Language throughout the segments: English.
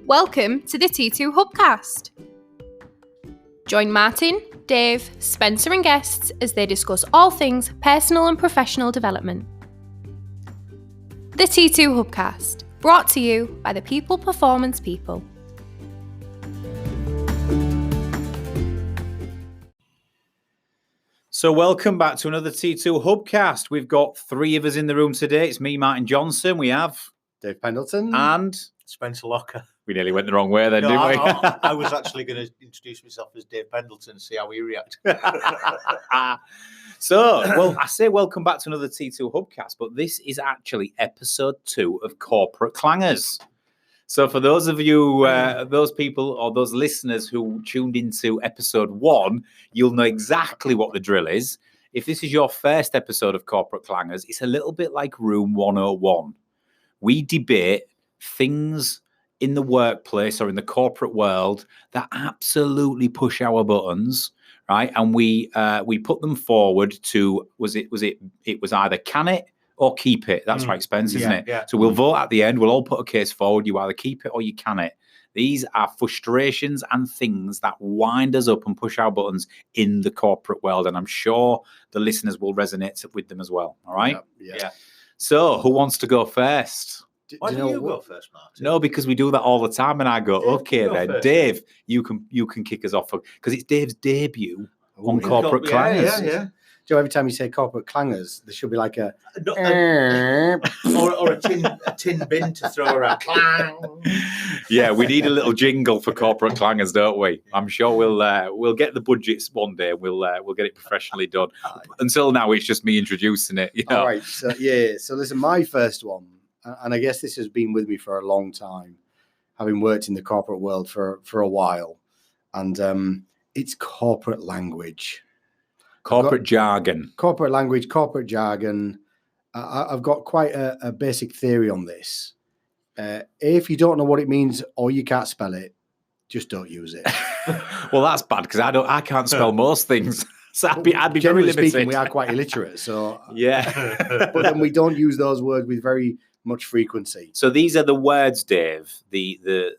Welcome to the T2 Hubcast. Join Martin, Dave, Spencer and guests as they discuss all things personal and professional development. The T2 Hubcast, brought to you by the People Performance People. So welcome back to another T2 Hubcast. We've got three of us in the room today. It's me, Martin Johnson. We have Dave Pendleton and Spencer Locker. We nearly went the wrong way then, didn't we? I was actually going to introduce myself as Dave Pendleton and see how he reacts. So, I say welcome back to another T2 Hubcast, but this is actually episode 2 of Corporate Clangers. So for those of you, those people or those listeners who tuned into episode 1, you'll know exactly what the drill is. If this is your first episode of Corporate Clangers, it's a little bit like Room 101. We debate things in the workplace or in the corporate world that absolutely push our buttons, right? And we put them forward to it was either can it or keep it. That's right, Spence, isn't it? Yeah. So we'll vote at the end. We'll all put a case forward. You either keep it or you can it. These are frustrations and things that wind us up and push our buttons in the corporate world. And I'm sure the listeners will resonate with them as well. All right? Yeah. So who wants to go first? Why do you go first, Martin? No, because we do that all the time, and I go, Dave, okay, go then, first. Dave, you can kick us off because it's Dave's debut on Corporate Clangers. Yeah. Joe, every time you say Corporate Clangers, there should be like a Or a tin bin to throw around. Clang. Yeah, we need a little jingle for Corporate Clangers, don't we? I'm sure we'll get the budgets one day. We'll get it professionally done. Until now, it's just me introducing it. You know? All right. So listen, my first one, and I guess this has been with me for a long time, having worked in the corporate world for a while, and it's corporate language. Corporate jargon. Corporate language, corporate jargon. I've got quite a basic theory on this. If you don't know what it means or you can't spell it, just don't use it. Well, that's bad because I can't spell most things. So I'd be very Generally limited. speaking, we are quite illiterate. So Yeah. but then we don't use those words with very much frequency. So these are the words, Dave, the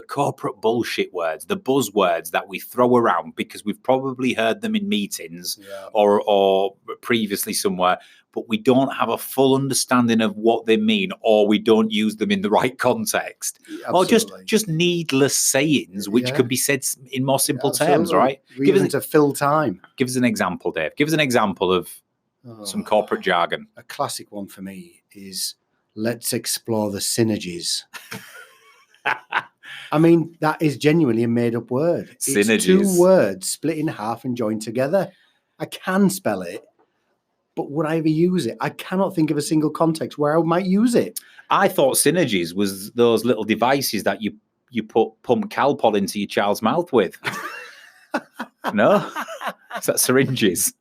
corporate bullshit words, the buzzwords that we throw around because we've probably heard them in meetings or previously somewhere, but we don't have a full understanding of what they mean, or we don't use them in the right context. Or just needless sayings which could be said in more simple terms, right? Give us to fill time. Give us an example, Dave. Give us an example of some corporate jargon. A classic one for me is let's explore the synergies. I mean, that is genuinely a made-up word. Synergies. It's 2 words split in half and joined together. I can spell it, but would I ever use it? I cannot think of a single context where I might use it. I thought synergies was those little devices that you pump Calpol into your child's mouth with. No? Is that syringes?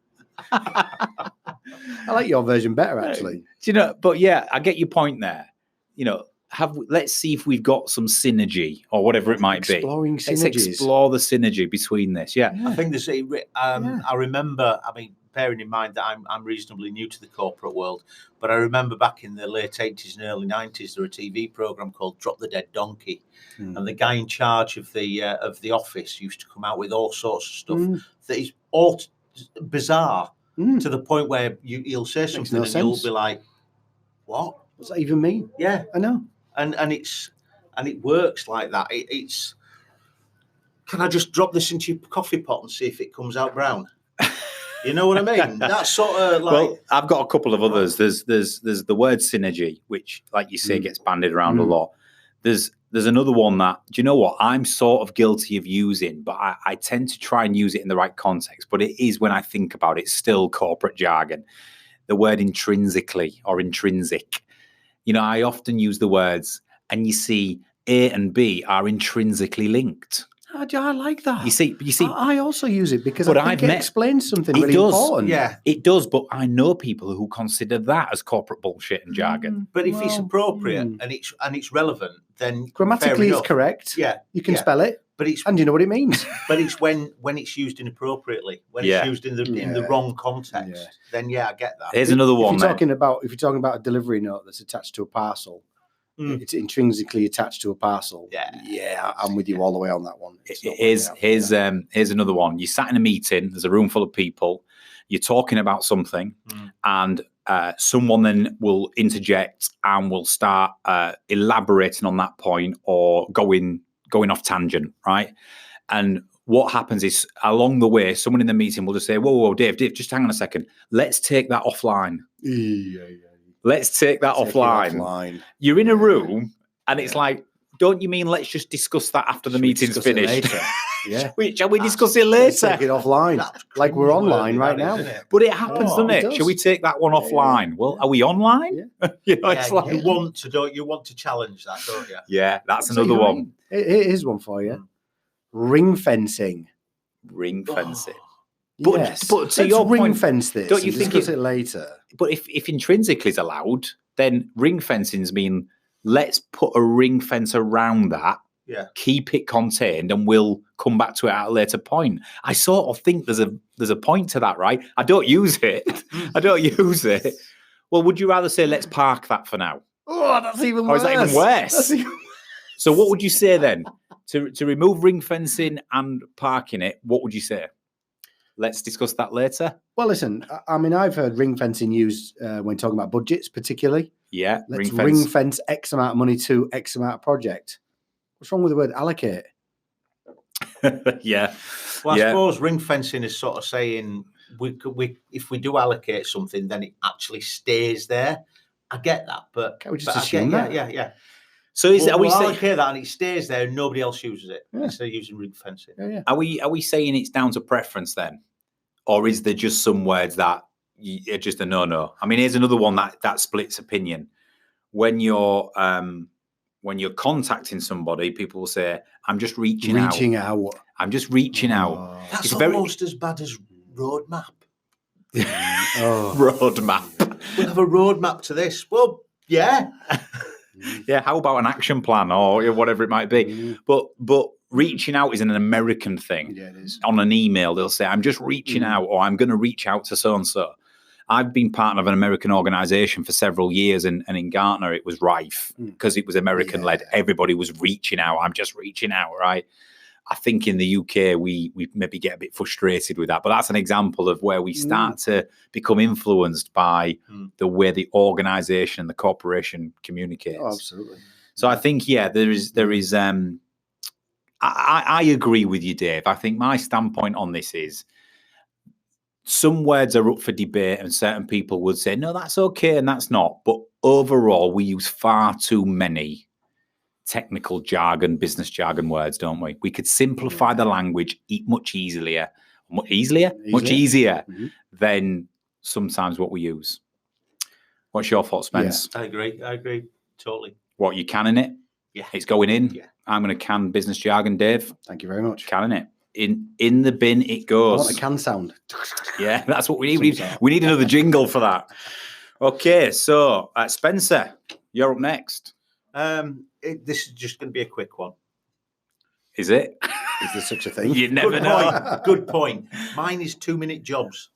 I like your version better, actually. Do you know? But yeah, I get your point there. You know, let's see if we've got some synergy or whatever it might Exploring be. synergies. Let's explore the synergy between this. Yeah. I think there's I remember, bearing in mind that I'm reasonably new to the corporate world, but I remember back in the late 80s and early 90s, there was a TV program called Drop the Dead Donkey. And the guy in charge of the office used to come out with all sorts of stuff that is all bizarre to the point where he'll say something and you'll be like, what? What's that even mean? Yeah. I know. And it works like that. It's can I just drop this into your coffee pot and see if it comes out brown? You know what I mean? That's sort of like. Well, I've got a couple of others. There's the word synergy, which, like you say, gets bandied around a lot. There's another one that, do you know what, I'm sort of guilty of using, but I tend to try and use it in the right context. But it is, when I think about it, still corporate jargon. The word intrinsically or intrinsic. You know, I often use the words, and you see A and B are intrinsically linked. I like that. You see, I also use it because But I think I've it explains something really important. Yeah, it does. But I know people who consider that as corporate bullshit and jargon. But if it's appropriate and it's relevant, then grammatically it's correct. Yeah, you can spell it, but and you know what it means. But it's when it's used inappropriately, when it's used in the wrong context. Then I get that. Here's another one. If you're talking about a delivery note that's attached to a parcel, It's intrinsically attached to a parcel. Yeah. I'm with you all the way on that one. Here's another one. You sat in a meeting. There's a room full of people. You're talking about something, and someone then will interject and will start elaborating on that point or going off tangent, right? And what happens is along the way, someone in the meeting will just say, whoa, Dave, just hang on a second. Let's take that offline. Let's take that offline. You're in a room and it's like, don't you mean let's just discuss that after the meeting's finished? Yeah. Shall we discuss it later? Let's take it offline. Like we're online right now. But it happens, doesn't it? does. Shall we take that one offline? Well, are we online? You want to challenge that, don't you? Yeah, that's another one. Here's one for you. Ring fencing. Ring fencing. But to your ring point, fence this. don't you think discuss it later? But if intrinsically is allowed, then ring fencings mean let's put a ring fence around that. Yeah. Keep it contained, and we'll come back to it at a later point. I sort of think there's a point to that, right? I don't use it. Well, would you rather say let's park that for now? Oh, that's even worse. Or is that even worse? So what would you say then? To remove ring fencing and parking it, what would you say? Let's discuss that later. Well, listen, I mean, I've heard ring fencing used when talking about budgets, particularly. Yeah, let's ring fence X amount of money to X amount of project. What's wrong with the word allocate? Yeah. Well, I suppose ring fencing is sort of saying if we do allocate something, then it actually stays there. I get that, but can't we just assume that? Yeah. So are we saying allocate that and it stays there and nobody else uses it instead of using ring fencing? Yeah. Are we saying it's down to preference then, or is there just some words that are just a no? I mean, here's another one that splits opinion. When you're contacting somebody, people will say, "I'm just reaching out. I'm just reaching out." That's almost as bad as roadmap. Roadmap. We'll have a roadmap to this. Well, yeah. Yeah, how about an action plan or whatever it might be? But reaching out is an American thing. Yeah, it is. On an email, they'll say, I'm just reaching out, or I'm going to reach out to so-and-so. I've been part of an American organization for several years, and in Gartner, it was rife because it was American-led. Everybody was reaching out. I'm just reaching out, right? I think in the UK, we maybe get a bit frustrated with that. But that's an example of where we start to become influenced by the way the organization and the corporation communicates. Oh, absolutely. So I think, there is. I agree with you, Dave. I think my standpoint on this is some words are up for debate, and certain people would say, no, that's okay, and that's not. But overall, we use far too many technical jargon, business jargon words, don't we? We could simplify the language much easier than sometimes what we use. What's your thoughts, Spence? Yeah. I agree totally. What, you canning it? Yeah. It's going in? Yeah. I'm going to can business jargon, Dave. Thank you very much. Canning it. In the bin it goes. I want a can sound. Yeah, that's what we need. We need another jingle for that. Okay, so Spencer, you're up next. This is just going to be a quick one. Is it? Is there such a thing? You never know. Good point. Mine is 2-minute jobs.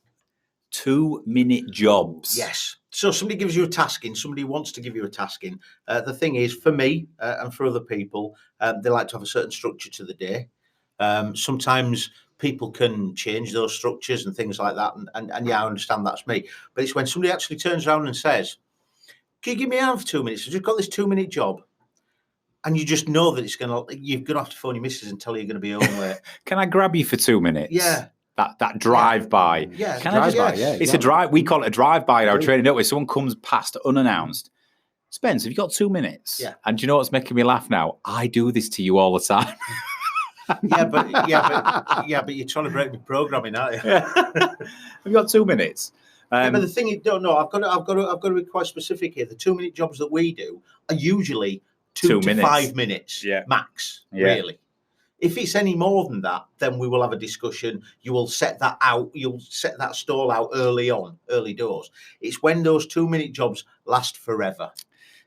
2-minute jobs. Yes. So somebody gives you a tasking. Somebody wants to give you a tasking. The thing is, for me and for other people, they like to have a certain structure to the day. Sometimes people can change those structures and things like that. And yeah, I understand that's me. But it's when somebody actually turns around and says, can you give me a hand for 2 minutes? I've just got this 2-minute job. And you just know that you're going to have to phone your missus and tell her you're going to be home late. Can I grab you for 2 minutes? Yeah. That drive-by. Yeah. Can I just, it's a drive. We call it a drive-by in our training, don't we? Someone comes past unannounced. Spence, have you got 2 minutes? Yeah. And do you know what's making me laugh now? I do this to you all the time. but you're trying to break my programming, aren't you? Yeah. Have you got 2 minutes? But the thing you don't know, I've got to be quite specific here. The 2-minute jobs that we do are usually 2 to 5 minutes max, really. If it's any more than that, then we will have a discussion. You will set that out. You'll set that stall out early doors. It's when those 2-minute jobs last forever.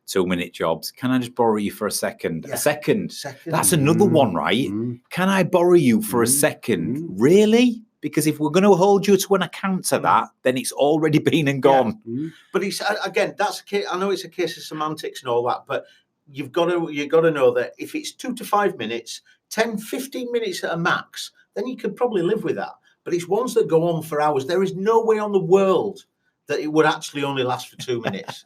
2-minute jobs. Can I just borrow you for a second? Yeah. A second. That's another one, right? Can I borrow you for a second? Really? Because if we're going to hold you to an account to that, then it's already been and gone. But it's again, that's a case. I know it's a case of semantics and all that, but you've got to know that if it's 2 to 5 minutes, 10, 15 minutes at a max, then you could probably live with that. But it's ones that go on for hours. There is no way on the world that it would actually only last for 2 minutes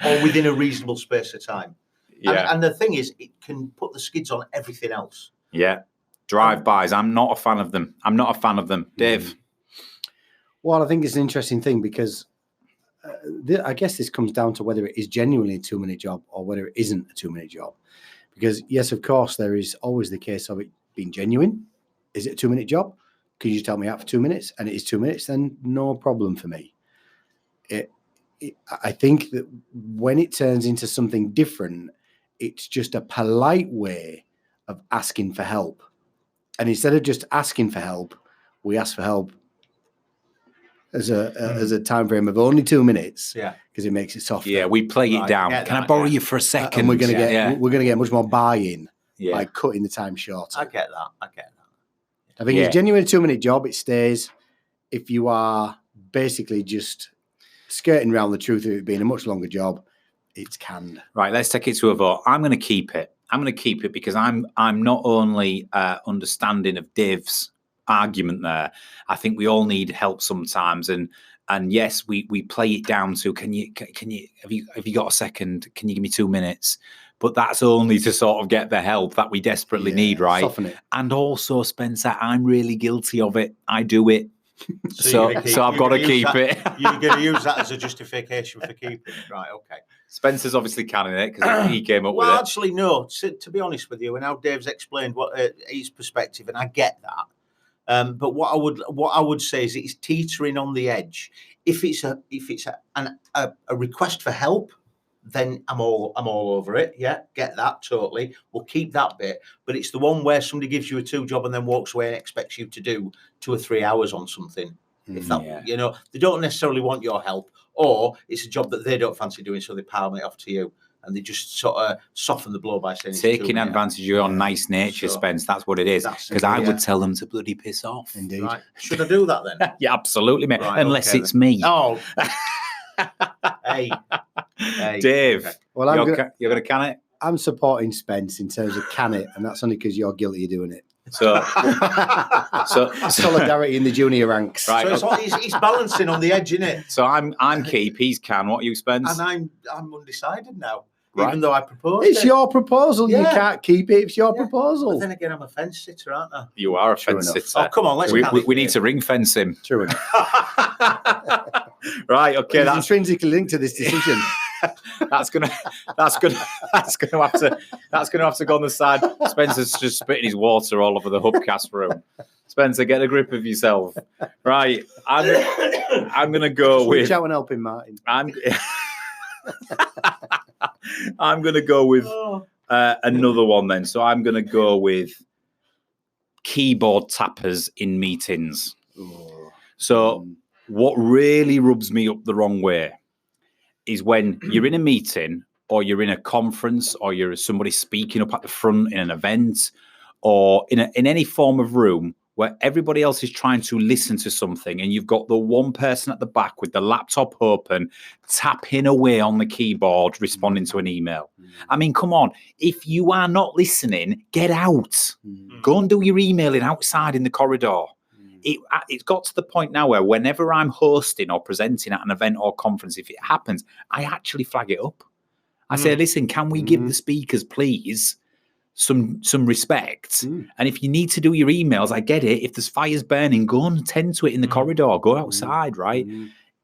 or within a reasonable space of time. Yeah. And the thing is, it can put the skids on everything else. Yeah. Drive-bys. I'm not a fan of them. Dave? Well, I think it's an interesting thing because I guess this comes down to whether it is genuinely a 2-minute job or whether it isn't a 2-minute job. Because, yes, of course, there is always the case of it being genuine. Is it a 2-minute job? Can you just help me out for 2 minutes? And it is 2 minutes, then no problem for me. I think that when it turns into something different, it's just a polite way of asking for help. And instead of just asking for help, we ask for help as a time frame of only 2 minutes. Yeah, because it makes it softer. Yeah, we play it down. Can I borrow you for a second? And we're going to get much more buy-in Yeah. by cutting the time shorter. I get that. I think it's a genuine 2-minute job. It stays. If you are basically just skirting around the truth of it being a much longer job, it's canned. Right, let's take it to a vote. I'm going to keep it. Because I'm not only understanding of Dave's argument there. I think we all need help sometimes, and yes, we play it down to can you have you got a second? Can you give me 2 minutes? But that's only to sort of get the help that we desperately need, right? Soften it. And also, Spencer, I'm really guilty of it. I do it. So I've got to keep it. You're going to use that as a justification for keeping it, right? Okay. Spencer's obviously canning it because he came up with it. Well, actually, no. To be honest with you, and now Dave's explained what his perspective, and I get that. But what I would say is it's teetering on the edge. If it's a request for help, then I'm all over it. Yeah, get that totally. We'll keep that bit. But it's the one where somebody gives you a 2 job and then walks away and expects you to do 2 or 3 hours on something. If that, they don't necessarily want your help, or it's a job that they don't fancy doing, so they palm it off to you, and they just sort of soften the blow by saying taking advantage of your nice nature, Spence. That's what it is. Because I would tell them to bloody piss off. Indeed. Right. Should I do that then? Yeah, absolutely, mate. Right, unless okay, it's me. Oh. Hey. Dave, Okay. Well, you're going to can it? I'm supporting Spence in terms of can it, and that's only because you're guilty of doing it. So solidarity in the junior ranks. Right. So he's balancing on the edge, isn't it? So I'm keep, he's can. What are you, Spence? And I'm undecided now. Right. Even though I proposed It's your proposal. Yeah. You can't keep it. It's your proposal. But then again, I'm a fence sitter, aren't I? You are a True fence enough. sitter. Oh, come on, let's we need to ring fence him. True enough. Right, okay, He's that's intrinsically linked to this decision. that's gonna have to go on the side. Spencer's just spitting his water all over the hubcast room. Spencer, get a grip of yourself. Right, I'm gonna go with. Reach out and help him, Martin. I'm gonna go with another one then. So I'm gonna go with keyboard tappers in meetings. Oh. So what really rubs me up the wrong way is when you're in a meeting or you're in a conference or you're somebody speaking up at the front in an event or in any form of room where everybody else is trying to listen to something and you've got the one person at the back with the laptop open, tapping away on the keyboard, responding to an email. I mean, come on. If you are not listening, get out. Go and do your emailing outside in the corridor. It's got to the point now where whenever I'm hosting or presenting at an event or conference, if it happens, I actually flag it up. I say, listen, can we give the speakers, please, some respect? And if you need to do your emails, I get it. If there's fires burning, go and attend to it in the corridor. Go outside, right?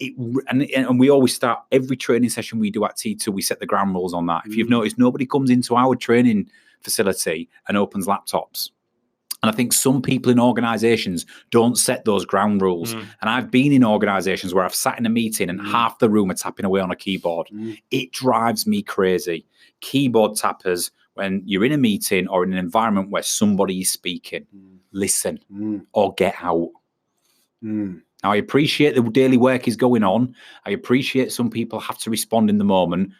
And we always start every training session we do at T2, we set the ground rules on that. If you've noticed, nobody comes into our training facility and opens laptops. And I think some people in organizations don't set those ground rules. And I've been in organizations where I've sat in a meeting and half the room are tapping away on a keyboard. It drives me crazy. Keyboard tappers, when you're in a meeting or in an environment where somebody is speaking, listen or get out. Now, I appreciate the daily work is going on. I appreciate some people have to respond in the moment,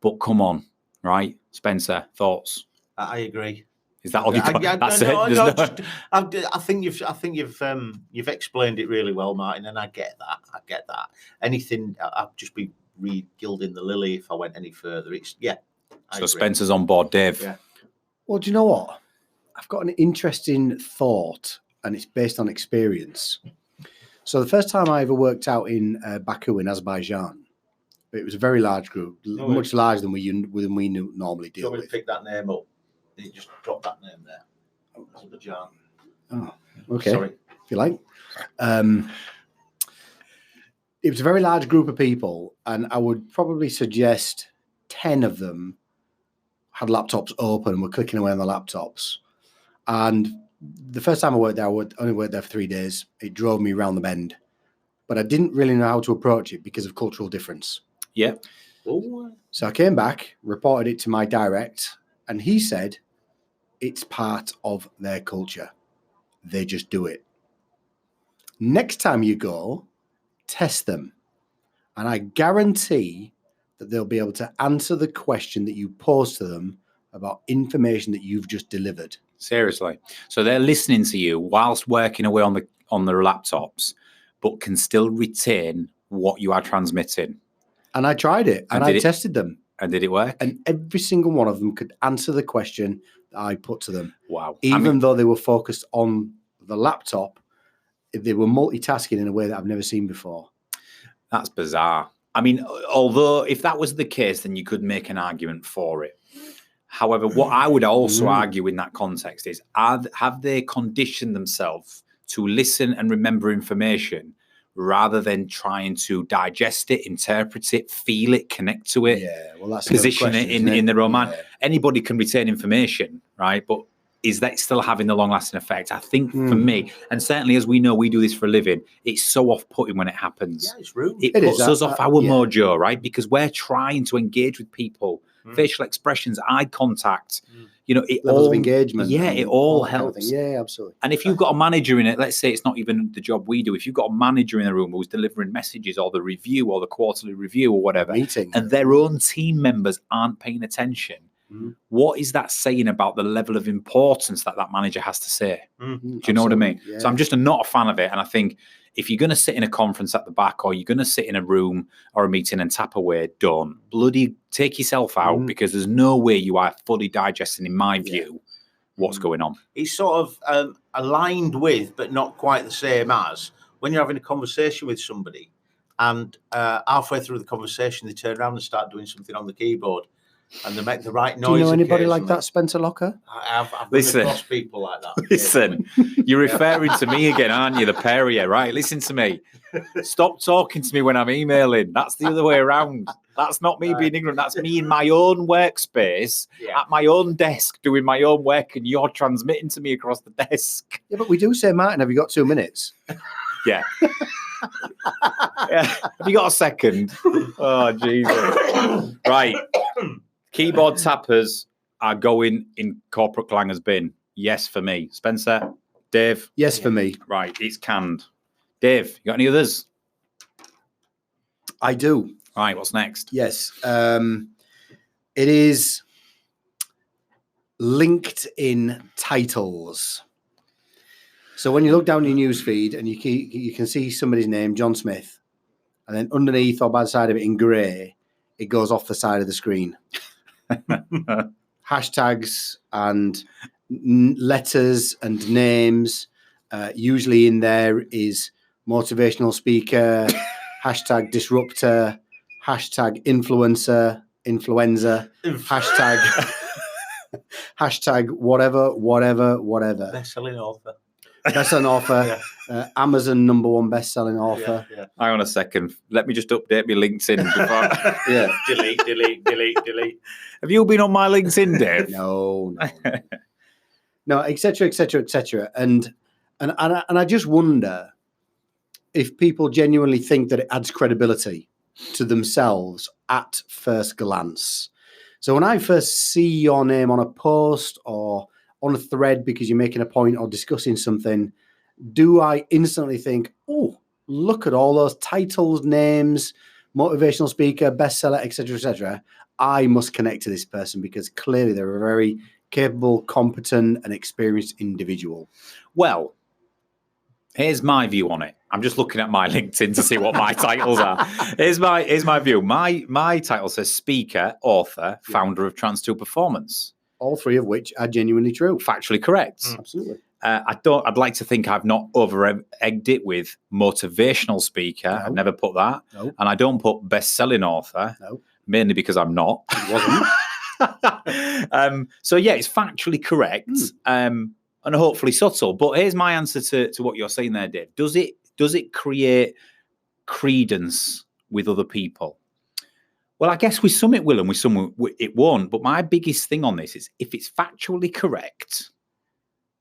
but come on, right? Spencer, thoughts? I agree. Is that all you got? That's it. I think you've explained it really well, Martin, and I get that. Anything, I'd just be re-gilding the lily if I went any further. I So agree. Spencer's on board, Dave. Yeah. Well, do you know what? I've got an interesting thought, and it's based on experience. So the first time I ever worked out in Baku in Azerbaijan, it was a very large group, much larger than we normally Do you deal want me to with. pick that name up? You just drop that name there. Azerbaijan. Oh, okay. Sorry. If you like. It was a very large group of people, and I would probably suggest 10 of them had laptops open and were clicking away on the laptops. And the first time I worked there, I only worked there for 3 days. It drove me around the bend, but I didn't really know how to approach it because of cultural difference. Yeah. So I came back, reported it to my direct, and he said, it's part of their culture. They just do it. Next time you go, test them. And I guarantee that they'll be able to answer the question that you pose to them about information that you've just delivered. Seriously. So they're listening to you whilst working away on their laptops, but can still retain what you are transmitting. And I tried it, and I tested them. And did it work? And every single one of them could answer the question that I put to them. Wow. Even though they were focused on the laptop, they were multitasking in a way that I've never seen before. That's bizarre. I mean, although if that was the case, then you could make an argument for it. However, what I would also argue in that context is, have they conditioned themselves to listen and remember information rather than trying to digest it, interpret it, feel it, connect to it, position it in their own mind? Anybody can retain information, right? But is that still having the long-lasting effect? I think for me, and certainly as we know, we do this for a living, it's so off-putting when it happens. Yeah, it's rude. It puts us off our mojo, right? Because we're trying to engage with people. Facial expressions, eye contact, levels of engagement. Yeah, it all helps. Kind of yeah, absolutely. And if you've got a manager in it, let's say it's not even the job we do. If you've got a manager in the room who's delivering messages or the review or the quarterly review or whatever, and their own team members aren't paying attention, what is that saying about the level of importance that manager has to say? Do you know what I mean? Yeah. So I'm just not a fan of it. And I think if you're going to sit in a conference at the back or you're going to sit in a room or a meeting and tap away, don't. Bloody take yourself out because there's no way you are fully digesting, in my view, what's going on. It's sort of aligned with, but not quite the same as, when you're having a conversation with somebody and halfway through the conversation, they turn around and start doing something on the keyboard. And they make the right noise. Do you know anybody like that, Spencer Locker? I've come across people like that. Listen, you're referring to me again, aren't you? The pair of you, right? Listen to me. Stop talking to me when I'm emailing. That's the other way around. That's not me being ignorant. That's me in my own workspace, at my own desk, doing my own work, and you're transmitting to me across the desk. Yeah, but we do say, Martin, have you got 2 minutes? Yeah. Have you got a second? Oh, Jesus. Right. Keyboard tappers are going in Corporate Clangers bin. Yes, for me. Spencer, Dave? Yes, for me. Right, it's canned. Dave, you got any others? I do. Right, what's next? Yes. It is LinkedIn titles. So when you look down your news feed and you can see somebody's name, John Smith, and then underneath or by the side of it in grey, it goes off the side of the screen. Hashtags and letters and names. Usually in there is motivational speaker, hashtag disruptor, hashtag influencer, influenza, hashtag whatever. Best-selling author. Best-selling author. Amazon #1 best-selling author. Yeah. Hang on a second. Let me just update my LinkedIn. Before... delete. Have you been on my LinkedIn, Dave? No, etc. And I just wonder if people genuinely think that it adds credibility to themselves at first glance. So when I first see your name on a post or on a thread because you're making a point or discussing something, do I instantly think, oh, look at all those titles, names, motivational speaker, bestseller, etc. I must connect to this person because clearly they're a very capable, competent, and experienced individual. Well, here's my view on it. I'm just looking at my LinkedIn to see what my titles are. Here's my view. My title says speaker, author, founder of Trans2 Performance. All three of which are genuinely true. Factually correct. Absolutely. I'd like to think I've not over-egged it with motivational speaker. No. I've never put that. No. And I don't put best-selling author. No. Mainly because I'm not. It wasn't. So yeah, it's factually correct. And hopefully subtle. But here's my answer to what you're saying there, Dave. Does it create credence with other people? Well, I guess with some it will and with some it won't. But my biggest thing on this is if it's factually correct,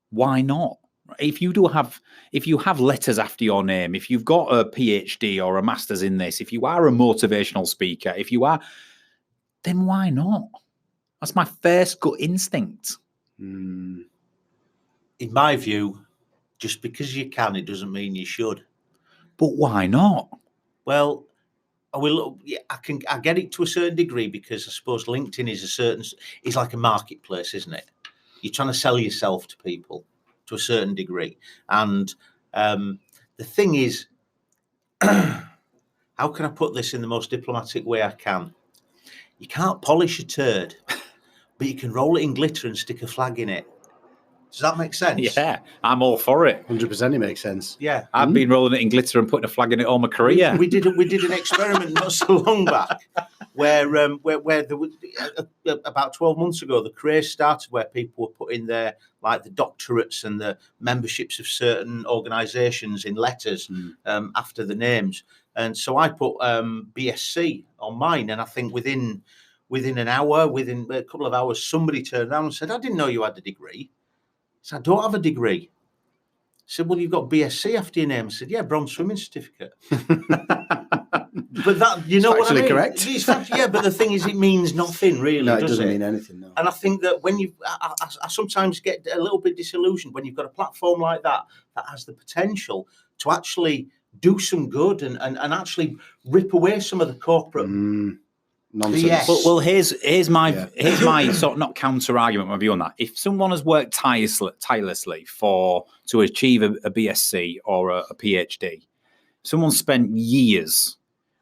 why not? If you have letters after your name, if you've got a PhD or a master's in this, if you are a motivational speaker, then why not? That's my first gut instinct. In my view, just because you can, it doesn't mean you should. But why not? Well, I get it to a certain degree because I suppose LinkedIn is like a marketplace, isn't it? You're trying to sell yourself to people to a certain degree. And the thing is, how can I put this in the most diplomatic way I can? You can't polish a turd, but you can roll it in glitter and stick a flag in it. Does that make sense? Yeah, I'm all for it. 100% it makes sense. Yeah. I've been rolling it in glitter and putting a flag in it all my career. We did an experiment not so long back where there was, about 12 months ago, the craze started where people were putting their, like the doctorates and the memberships of certain organisations in letters after the names. And so I put BSc on mine, and I think within an hour, within a couple of hours, somebody turned around and said, "I didn't know you had a degree." I said, "I don't have a degree." I said, "Well, you've got BSc after your name." I said, "Yeah, bronze swimming certificate." But that, you know what I mean? Correct. Yeah, but the thing is, it means nothing really. No, it does doesn't mean anything. No. And I think that when I sometimes get a little bit disillusioned when you've got a platform like that has the potential to actually do some good and actually rip away some of the corporate nonsense. Yes. Well, here's my sort of not counter argument, my view on that. If someone has worked tirelessly to achieve a BSc or a PhD, someone spent years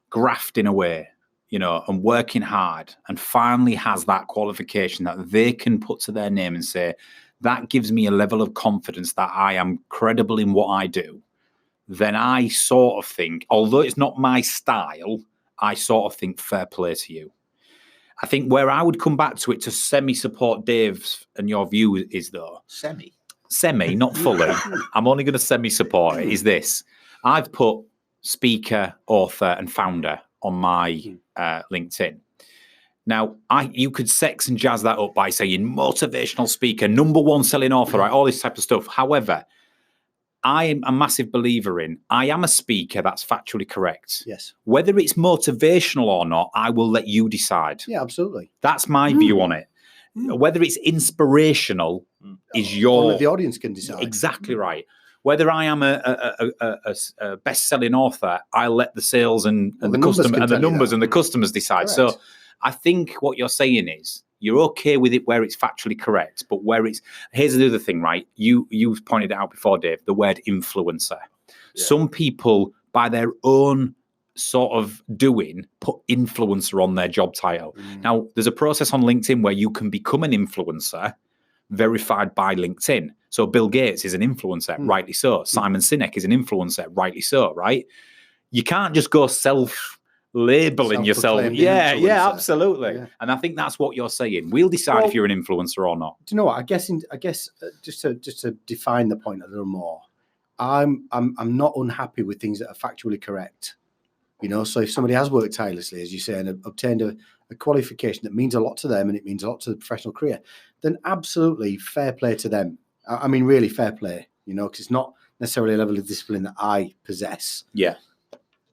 grafting away, and working hard, and finally has that qualification that they can put to their name and say, that gives me a level of confidence that I am credible in what I do, then I sort of think, although it's not my style, I sort of think fair play to you. I think where I would come back to it to semi-support Dave's and your view is though. Semi, not fully. I'm only going to semi-support it, is this. I've put speaker, author and founder on my LinkedIn. Now, you could sex and jazz that up by saying motivational speaker, #1 selling author, right? All this type of stuff. However, I am a massive believer in, I am a speaker that's factually correct. Yes. Whether it's motivational or not, I will let you decide. Yeah, absolutely. That's my view on it. Whether it's inspirational is Only the audience can decide. Exactly right. Whether I am a best-selling author, I'll let the sales and the numbers and the customers decide. Correct. So I think what you're saying is you're okay with it where it's factually correct, but here's the other thing, right? You pointed it out before, Dave, the word influencer. Yeah. Some people, by their own sort of doing, put influencer on their job title. Now, there's a process on LinkedIn where you can become an influencer verified by LinkedIn. So Bill Gates is an influencer, rightly so. Simon Sinek is an influencer, rightly so, right? You can't just go self-labeling yourself. Yeah, absolutely. Yeah. And I think that's what you're saying. We'll decide if you're an influencer or not. Do you know what? I guess just to define the point a little more, I'm not unhappy with things that are factually correct. So if somebody has worked tirelessly, as you say, and obtained a qualification that means a lot to them and it means a lot to the professional career, then absolutely fair play to them. I mean, really fair play, because it's not necessarily a level of discipline that I possess. Yeah.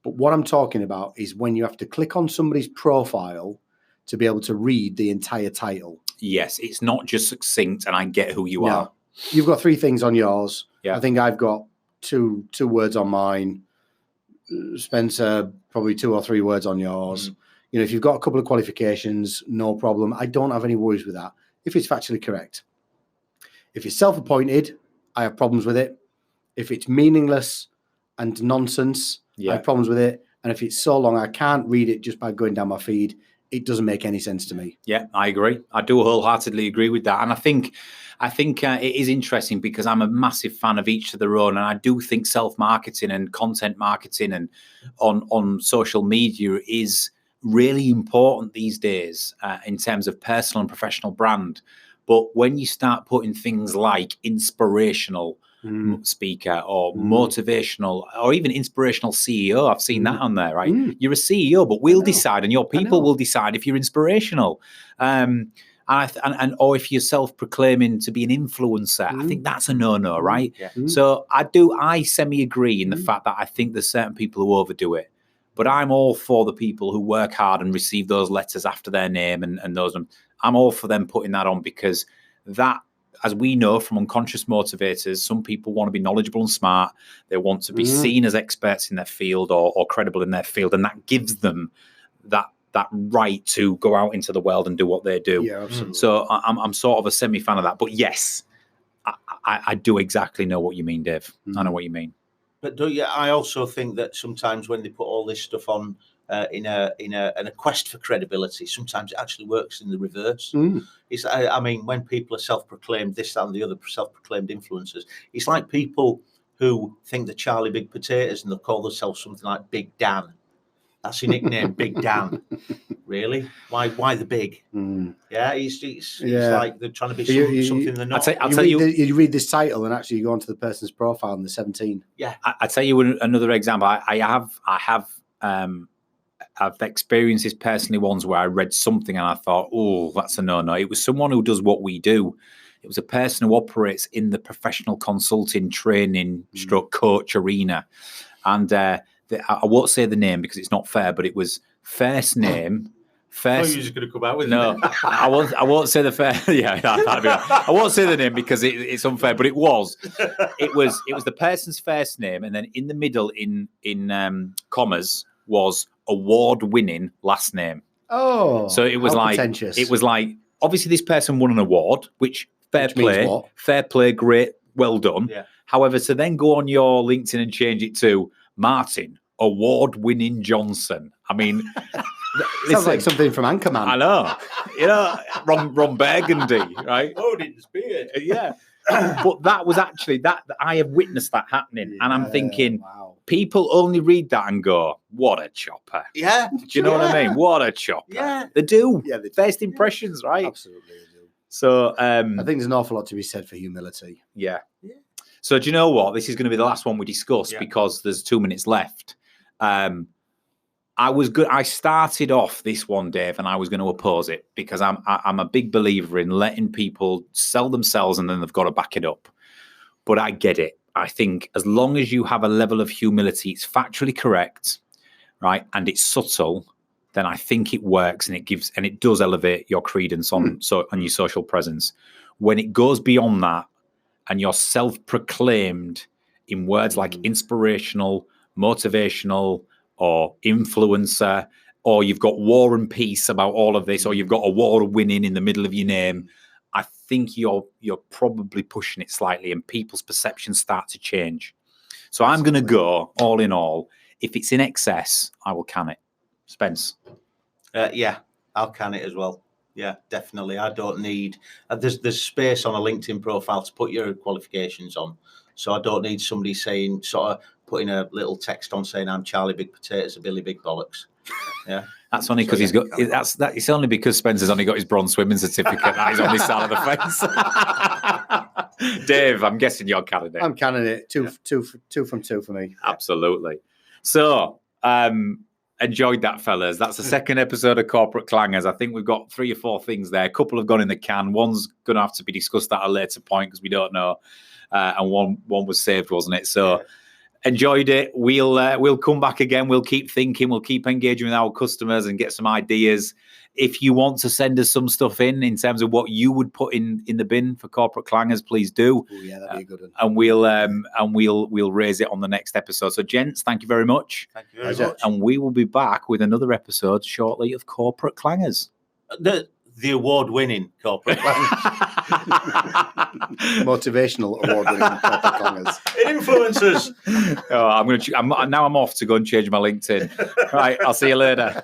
But what I'm talking about is when you have to click on somebody's profile to be able to read the entire title. Yes, it's not just succinct and I get who you are. You've got 3 things on yours. Yeah. I think I've got two words on mine. Spencer, probably 2 or 3 words on yours. If you've got a couple of qualifications, no problem. I don't have any worries with that if it's factually correct. If it's self-appointed, I have problems with it. If it's meaningless, and nonsense. Yeah. I have problems with it. And if it's so long, I can't read it just by going down my feed. It doesn't make any sense to me. Yeah, I agree. I do wholeheartedly agree with that. And I think it is interesting because I'm a massive fan of each to their own. And I do think self-marketing and content marketing and on social media is really important these days in terms of personal and professional brand. But when you start putting things like inspirational speaker or motivational or even inspirational CEO, I've seen that on there, right? You're a CEO, but we'll decide and your people will decide if you're inspirational. And or if you're self-proclaiming to be an influencer, I think that's a no-no, right? Yeah. So I semi-agree in the fact that I think there's certain people who overdo it. But I'm all for the people who work hard and receive those letters after their name and those. I'm all for them putting that on because that, as we know from unconscious motivators, some people want to be knowledgeable and smart. They want to be seen as experts in their field or credible in their field. And that gives them that right to go out into the world and do what they do. Yeah, absolutely. So I'm sort of a semi-fan of that. But yes, I do exactly know what you mean, Dave. I know what you mean. But I also think that sometimes when they put all this stuff on in a quest for credibility, sometimes it actually works in the reverse. It's, I mean, when people are self-proclaimed this, that, and the other, self-proclaimed influencers, it's like people who think they're Charlie Big Potatoes and they'll call themselves something like Big Dan. That's your nickname, Big Dan. Really? Why the big? Yeah, it's like they're trying to be something they're not. You read this title and actually you go onto the person's profile and they're 17. Yeah, I tell you another example. I've experienced this personally once where I read something and I thought, oh, that's a no-no. It was someone who does what we do. It was a person who operates in the professional consulting, training, stroke coach arena. And I won't say the name because it's not fair, but it was first name. You're just going to come out with no. I won't say the fair. Yeah, I won't say the name because it's unfair. But it was the person's first name, and then in the middle, in commas, was award-winning last name. Oh, so it was like pretentious. It was like obviously this person won an award, which fair play, great, well done. Yeah. However, to then go on your LinkedIn and change it to Martin award-winning Johnson. I mean, sounds like something from Anchorman. I know. Ron Burgundy, right? Odin's beard. Yeah. But that was actually that I have witnessed that happening. And I'm thinking, people only read that and go, what a chopper. Yeah. Do you know what I mean? What a chopper. Yeah. They do. Yeah, they do. First impressions, right? Absolutely they do. So I think there's an awful lot to be said for humility. Yeah. So do you know what? This is going to be the last one we discuss because there's 2 minutes left. I was good. I started off this one, Dave, and I was going to oppose it because I'm a big believer in letting people sell themselves and then they've got to back it up. But I get it. I think as long as you have a level of humility, it's factually correct, right, and it's subtle, then I think it works and it does elevate your credence on your social presence. When it goes beyond that and you're self-proclaimed in words like inspirational, motivational, or influencer, or you've got war and peace about all of this, or you've got a war winning in the middle of your name, I think you're probably pushing it slightly and people's perceptions start to change. So I'm going to go all in all. If it's in excess, I will can it. Spence? Yeah, I'll can it as well. Yeah, definitely. I don't need... There's space on a LinkedIn profile to put your qualifications on. So I don't need somebody saying, sort of putting a little text on saying I'm Charlie Big Potatoes or Billy Big Bollocks. Yeah. That's only because it's only because Spencer's only got his bronze swimming certificate that he's on this side of the fence. Dave, I'm guessing you're canning it. I'm canning it. Two from two for me. Absolutely. So, enjoyed that, fellas. That's the second episode of Corporate Clangers. I think we've got 3 or 4 things there. A couple have gone in the can. One's going to have to be discussed at a later point because we don't know. And one was saved, wasn't it? So enjoyed it. We'll come back again. We'll keep thinking. We'll keep engaging with our customers and get some ideas. If you want to send us some stuff in terms of what you would put in the bin for Corporate Clangers, please do. Oh yeah, that'd be a good one. And we'll raise it on the next episode. So, gents, thank you very much. Thank you very much. And we will be back with another episode shortly of Corporate Clangers. the award-winning Corporate Motivational award-winning Corporate Clangers. Influencers. Oh, I'm off to go and change my LinkedIn. Right, I'll see you later.